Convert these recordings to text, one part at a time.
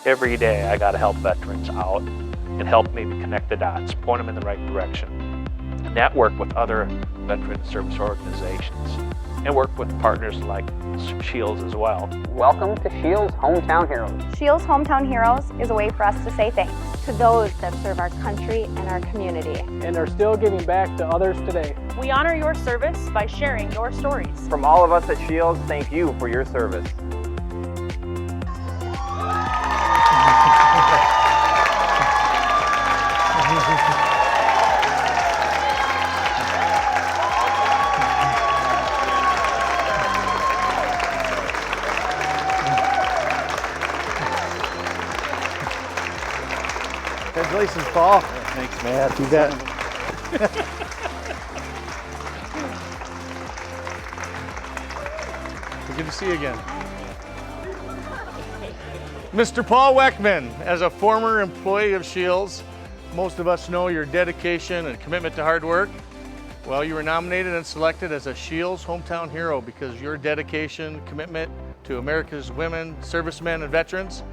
Every day I got to help veterans out and help maybe connect the dots, point them in the right direction, network with other veteran service organizations, and work with partners like Scheels as well. Welcome to Scheels Hometown Heroes. Scheels Hometown Heroes is a way for us to say thanks to those that serve our country and our community. And are still giving back to others today. We honor your service by sharing your stories. From all of us at Scheels, thank you for your service. Congratulations, Paul. Thanks, man. You bet. Good to see you again. Mr. Paul Weckman, as a former employee of Scheels, most of us know your dedication and commitment to hard work. Well, you were nominated and selected as a Scheels Hometown Hero because your dedication, commitment to America's women, servicemen, and veterans,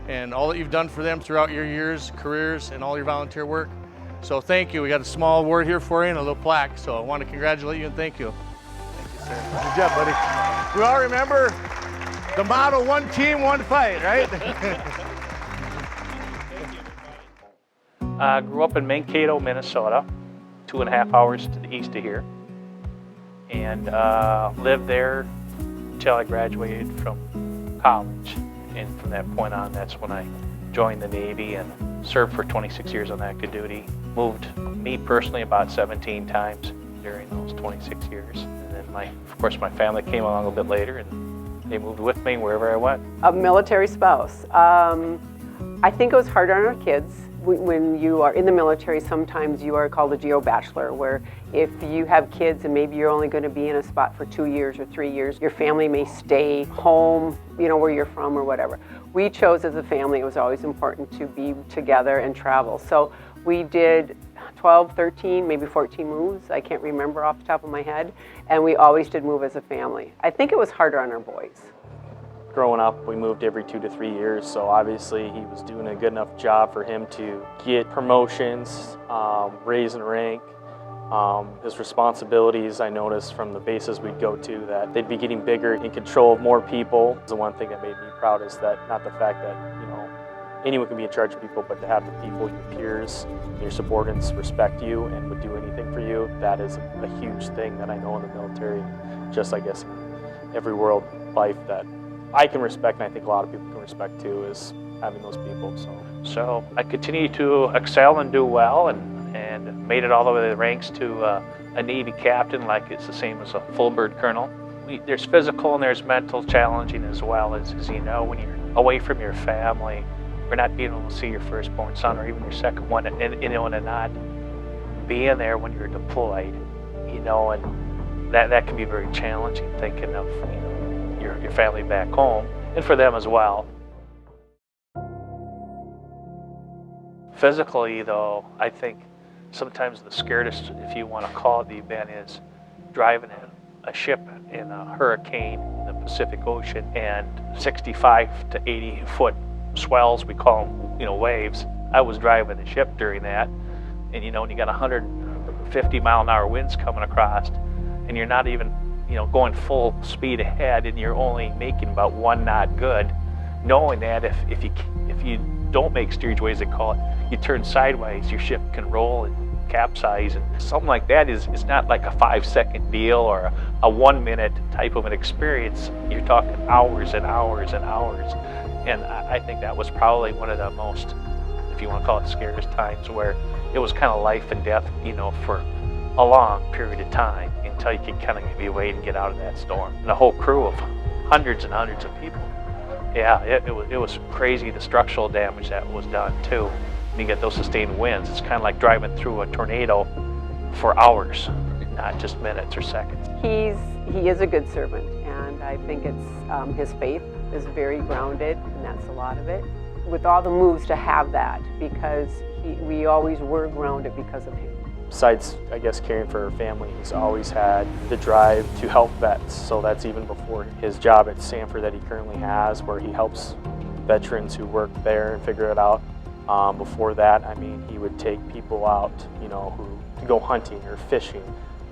and all that you've done for them throughout your years, careers, and all your volunteer work. So thank you. We got a small award here for you and a little plaque. So I want to congratulate you and thank you. Thank you, sir. Good job, buddy. We all remember the motto, one team, one fight, right? I grew up in Mankato, Minnesota, 2.5 hours to the east of here, and lived there until I graduated from college. And from that point on, that's when I joined the Navy and served for 26 years on active duty. Moved, me personally, about 17 times during those 26 years. And then, of course, my family came along a little bit later, and they moved with me wherever I went. A military spouse. I think it was hard on our kids. When you are in the military, sometimes you are called a geo-bachelor, where if you have kids and maybe you're only going to be in a spot for 2 years or 3 years, your family may stay home, you know, where you're from or whatever. We chose as a family, it was always important to be together and travel. So we did 12, 13, maybe 14 moves. I can't remember off the top of my head. And we always did move as a family. I think it was harder on our boys. Growing up, we moved every 2 to 3 years, so obviously he was doing a good enough job for him to get promotions, raise in rank. His responsibilities, I noticed from the bases we'd go to, that they'd be getting bigger, in control of more people. The one thing that made me proud is that, not the fact that, you know, anyone can be in charge of people, but to have the people, your peers, your subordinates respect you and would do anything for you, that is a huge thing that I know in the military, just I guess every world life, that I can respect, and I think a lot of people can respect too, is having those people. So I continued to excel and do well, and made it all the way to the ranks to a Navy captain, like it's the same as a full bird colonel. There's physical and there's mental challenging as well, as you know, when you're away from your family, or not being able to see your firstborn son or even your second one, and you know, and not being there when you're deployed, you know, and that can be very challenging, thinking of, you know, your family back home, and for them as well. Physically, though, I think sometimes the scariest, if you want to call it, the event is driving a ship in a hurricane in the Pacific Ocean, and 65 to 80 foot swells, we call them, you know, waves. I was driving the ship during that, and you know, when you got 150 mile an hour winds coming across, and you're not even, you know, going full speed ahead, and you're only making about 1 knot good, knowing that if you don't make steerage ways, they call it, you turn sideways, your ship can roll and capsize, and something like that is not like a 5-second deal or a 1 minute type of an experience. You're talking hours and hours and hours, and I think that was probably one of the most, if you want to call it, scariest times, where it was kind of life and death, you know, for a long period of time, until you could kind of get away and get out of that storm. And a whole crew of hundreds and hundreds of people. Yeah, it was crazy, the structural damage that was done too. When you get those sustained winds, it's kind of like driving through a tornado for hours, not just minutes or seconds. He is a good servant, and I think it's his faith is very grounded, and that's a lot of it. With all the moves, to have that, because we always were grounded because of him. Besides, I guess, caring for her family, he's always had the drive to help vets. So that's even before his job at Sanford that he currently has, where he helps veterans who worked there and figure it out. Before that, I mean, he would take people out, you know, who to go hunting or fishing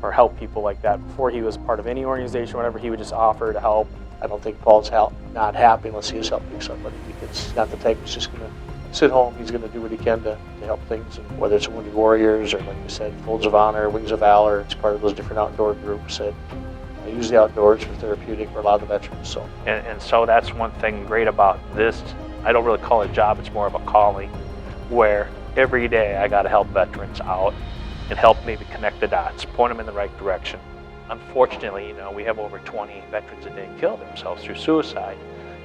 or help people like that. Before he was part of any organization or whatever, he would just offer to help. I don't think Paul's not happy unless he is helping somebody. It's not the type who's just going to sit home. He's going to do what he can to help things, and whether it's Wounded Warriors or, like you said, Folds of Honor, Wings of Valor. It's part of those different outdoor groups that use the outdoors for therapeutic for a lot of the veterans. So, and so that's one thing great about this. I don't really call it a job, it's more of a calling, where every day I got to help veterans out and help maybe connect the dots, point them in the right direction. Unfortunately, you know, we have over 20 veterans a day kill themselves through suicide.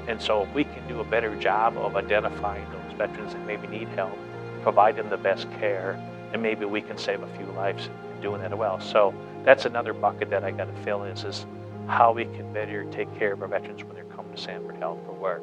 And so if we can do a better job of identifying those veterans that maybe need help, provide them the best care, and maybe we can save a few lives in doing that as well. So that's another bucket that I got to fill is how we can better take care of our veterans when they're coming to Sanford Health for work.